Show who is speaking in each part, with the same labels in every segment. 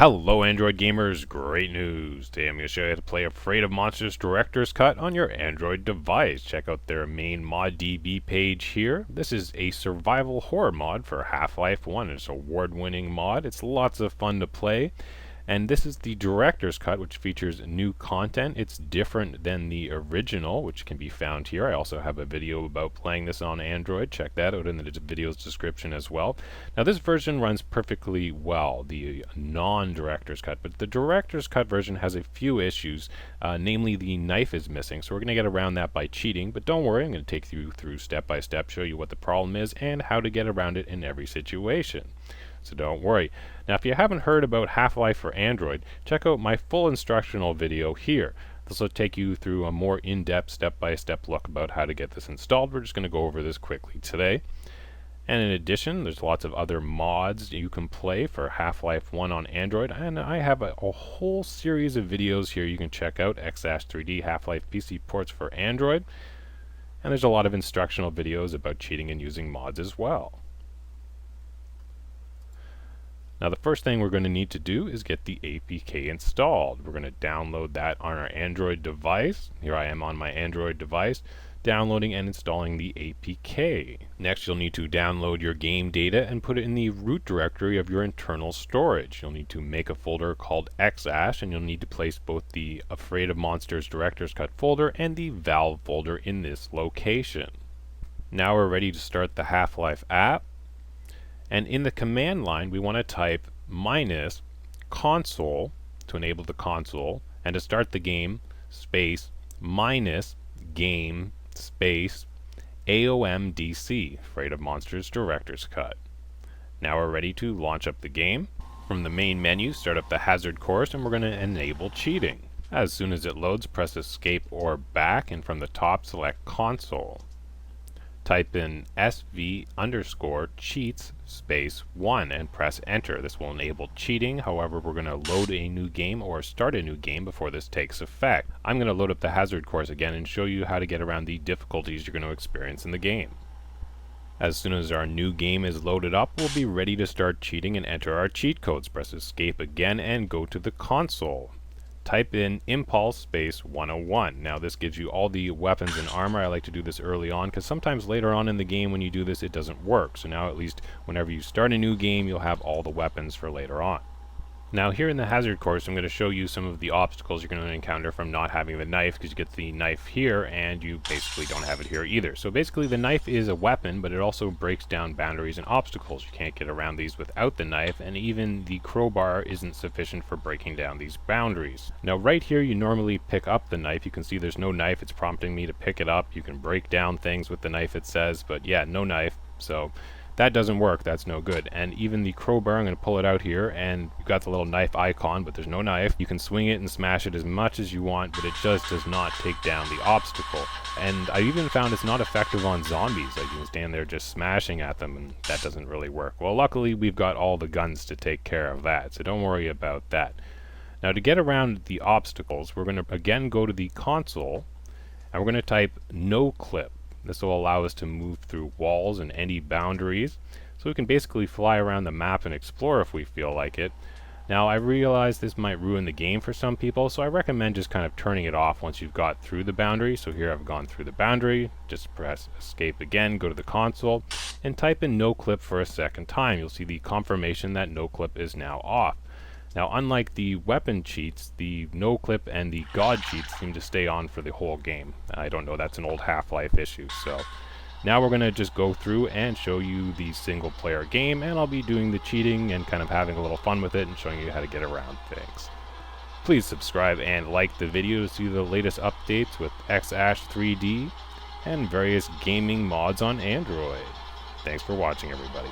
Speaker 1: Hello Android gamers, great news! Today I'm going to show you how to play Afraid of Monsters Director's Cut on your Android device. Check out their main ModDB page here. This is a survival horror mod for Half-Life 1. It's an award-winning mod. It's lots of fun to play. And this is the Director's Cut, which features new content. It's different than the original, which can be found here. I also have a video about playing this on Android. Check that out in the video's description as well. Now this version runs perfectly well, the non-Director's Cut, but the Director's Cut version has a few issues, namely the knife is missing, so we're going to get around that by cheating, but don't worry, I'm going to take you through step by step, show you what the problem is, and how to get around it in every situation. So don't worry. Now if you haven't heard about Half-Life for Android, check out my full instructional video here. This will take you through a more in-depth step-by-step look about how to get this installed. We're just going to go over this quickly today. And in addition, there's lots of other mods you can play for Half-Life 1 on Android, and I have a whole series of videos here you can check out, Xash3D Half-Life PC ports for Android, and there's a lot of instructional videos about cheating and using mods as well. Now the first thing we're going to need to do is get the APK installed. We're going to download that on our Android device. Here I am on my Android device, downloading and installing the APK. Next you'll need to download your game data and put it in the root directory of your internal storage. You'll need to make a folder called Xash, and you'll need to place both the Afraid of Monsters Director's Cut folder and the Valve folder in this location. Now we're ready to start the Half-Life app. And in the command line, we want to type -console to enable the console, and to start the game, space -game space AOMDC, Afraid of Monsters Director's Cut. Now we're ready to launch up the game. From the main menu, start up the hazard course, and we're going to enable cheating. As soon as it loads, press escape or back, and from the top, select console. Type in SV_cheats space 1 and press enter. This will enable cheating. However, we're going to load a new game or start a new game before this takes effect. I'm going to load up the hazard course again and show you how to get around the difficulties you're going to experience in the game. As soon as our new game is loaded up, we'll be ready to start cheating and enter our cheat codes. Press escape again and go to the console. Type in impulse space 101. Now this gives you all the weapons and armor. I like to do this early on because sometimes later on in the game when you do this it doesn't work. So now at least whenever you start a new game you'll have all the weapons for later on. Now here in the hazard course I'm going to show you some of the obstacles you're going to encounter from not having the knife, because you get the knife here and you basically don't have it here either. So basically the knife is a weapon, but it also breaks down boundaries and obstacles. You can't get around these without the knife, and even the crowbar isn't sufficient for breaking down these boundaries. Now right here you normally pick up the knife. You can see there's no knife. It's prompting me to pick it up. You can break down things with the knife, it says, but yeah, no knife. So that doesn't work. That's no good. And even the crowbar, I'm going to pull it out here, and you've got the little knife icon, but there's no knife. You can swing it and smash it as much as you want, but it just does not take down the obstacle. And I even found it's not effective on zombies. Like you can stand there just smashing at them, and that doesn't really work. Well, luckily we've got all the guns to take care of that, so don't worry about that. Now to get around the obstacles, we're going to again go to the console, and we're going to type no clip. This will allow us to move through walls and any boundaries, so we can basically fly around the map and explore if we feel like it. Now I realize this might ruin the game for some people, so I recommend just kind of turning it off once you've got through the boundary. So here I've gone through the boundary, just press escape again, go to the console, and type in no clip for a second time. You'll see the confirmation that no clip is now off. Now unlike the weapon cheats, the no clip and the god cheats seem to stay on for the whole game. I don't know, that's an old Half-Life issue. So now we're going to just go through and show you the single player game, and I'll be doing the cheating and kind of having a little fun with it and showing you how to get around things. Please subscribe and like the video to see the latest updates with Xash3D and various gaming mods on Android. Thanks for watching, everybody.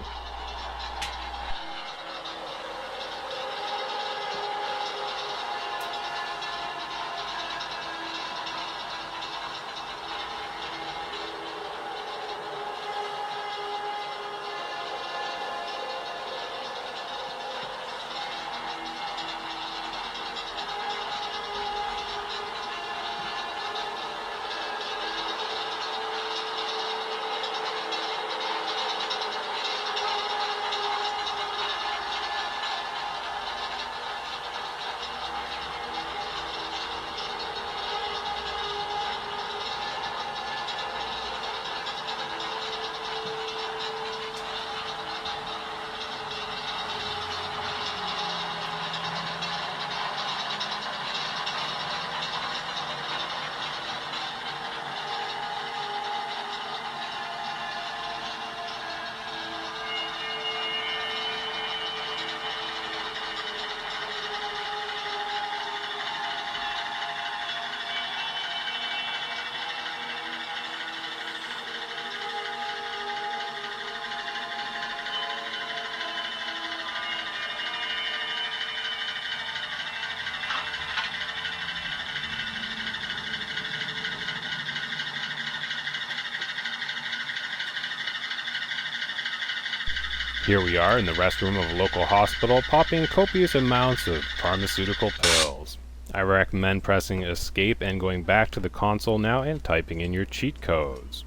Speaker 1: Here we are in the restroom of a local hospital, popping copious amounts of pharmaceutical pills. I recommend pressing escape and going back to the console now and typing in your cheat codes.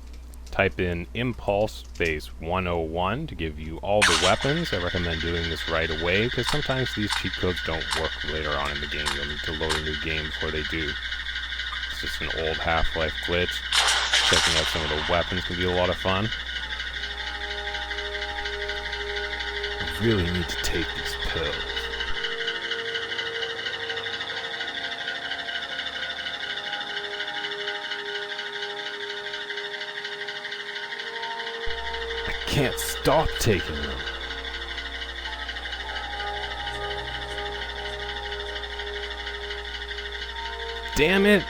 Speaker 1: Type in impulse space 101 to give you all the weapons. I recommend doing this right away because sometimes these cheat codes don't work later on in the game. You'll need to load a new game before they do. It's just an old Half-Life glitch. Checking out some of the weapons can be a lot of fun. I really need to take these pills. I can't stop taking them. Damn it!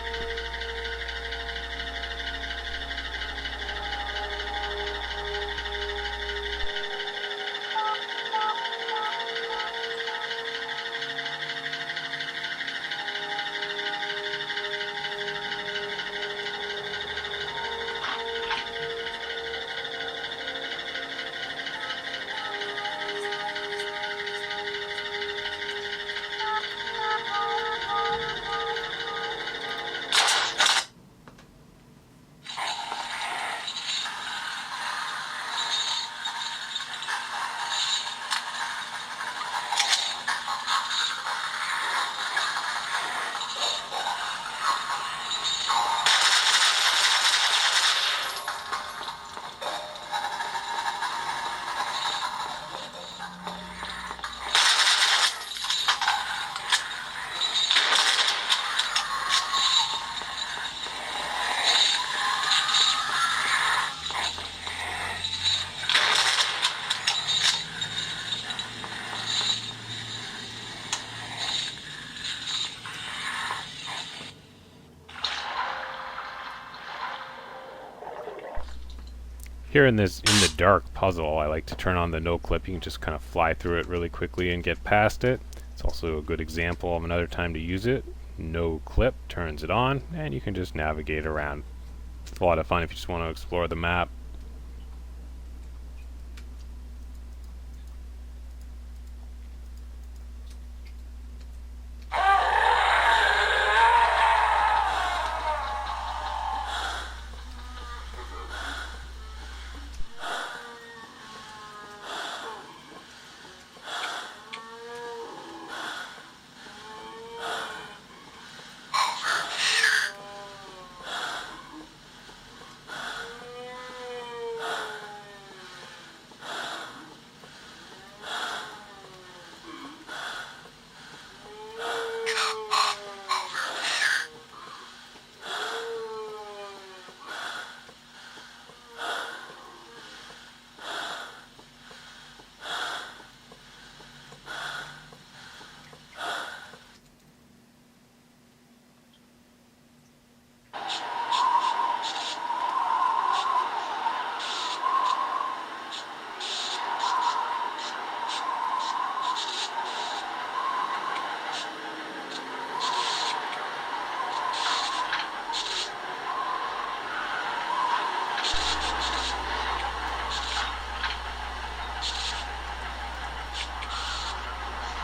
Speaker 1: Here in the dark puzzle, I like to turn on the no clip. You can just kind of fly through it really quickly and get past it. It's also a good example of another time to use it. No clip turns it on, and you can just navigate around. It's a lot of fun if you just want to explore the map.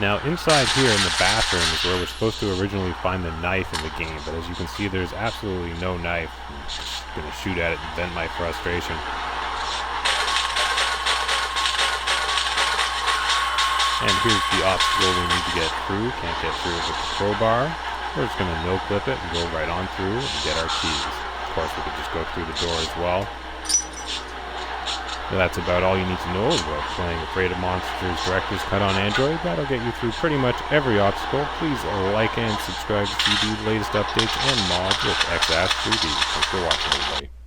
Speaker 1: Now inside here in the bathroom is where we're supposed to originally find the knife in the game, but as you can see there's absolutely no knife. I'm just going to shoot at it and vent my frustration. And here's the obstacle we need to get through. Can't get through with the crowbar. We're just going to no-clip it and go right on through and get our keys. Of course we could just go through the door as well. That's about all you need to know about playing Afraid of Monsters Director's Cut on Android. That'll get you through pretty much every obstacle. Please like and subscribe to see the latest updates and mods with Xash3D. Thanks for watching, everybody.